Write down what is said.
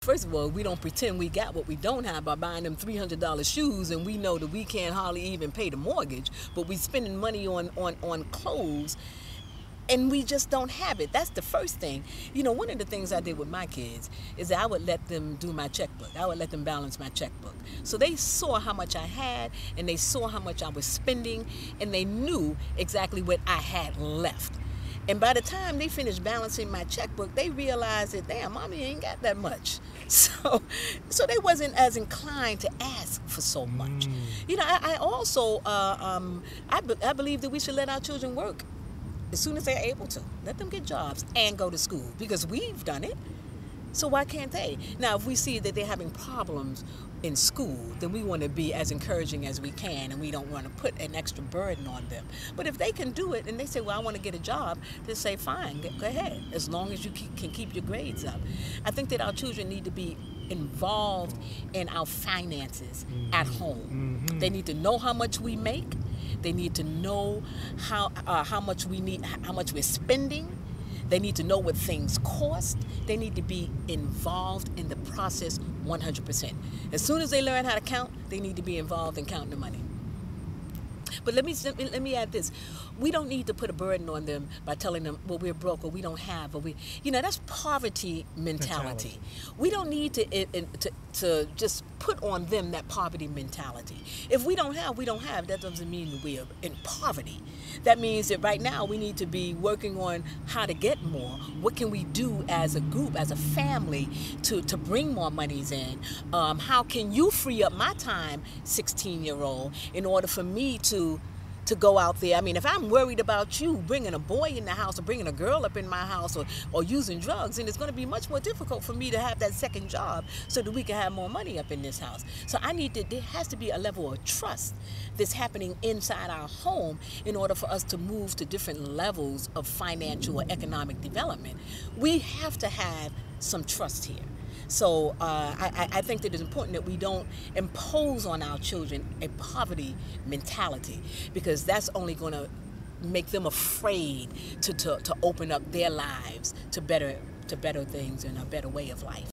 First of all, we don't pretend we got what we don't have by buying them $300 shoes, and we know that we can't hardly even pay the mortgage, but we spending money on clothes, and we just don't have it. That's the first thing. You know, one of the things I did with my kids is that I would let them do my checkbook. I would let them balance my checkbook. So they saw how much I had, and they saw how much I was spending, and they knew exactly what I had left. And by the time they finished balancing my checkbook, they realized that, damn, mommy ain't got that much. So they wasn't as inclined to ask for so much. You know, I also, I believe that we should let our children work as soon as they're able to. Let them get jobs and go to school, because we've done it. So why can't they? Now, if we see that they're having problems in school, then we want to be as encouraging as we can, and we don't want to put an extra burden on them. But if they can do it and they say, well, I want to get a job, then say, fine, go ahead, as long as you can keep your grades up. I think that our children need to be involved in our finances at home. They need to know how much we make. They need to know how much we're spending. They need to know what things cost. They need to be involved in the process 100%. As soon as they learn how to count, they need to be involved in counting the money. But let me add this. We don't need to put a burden on them by telling them, well, we're broke, or we don't have, or that's poverty mentality. We don't need to just put on them that poverty mentality. If we don't have, we don't have. That doesn't mean that we're in poverty. That means that right now we need to be working on how to get more. What can we do as a group, as a family, to bring more monies in? How can you free up my time, 16-year-old, in order for me to go out there? I mean, if I'm worried about you bringing a boy in the house or bringing a girl up in my house or using drugs, then it's going to be much more difficult for me to have that second job so that we can have more money up in this house. So there has to be a level of trust that's happening inside our home in order for us to move to different levels of financial or economic development. We have to have some trust here. So I think that it's important that we don't impose on our children a poverty mentality, because that's only going to make them afraid to open up their lives to better things and a better way of life.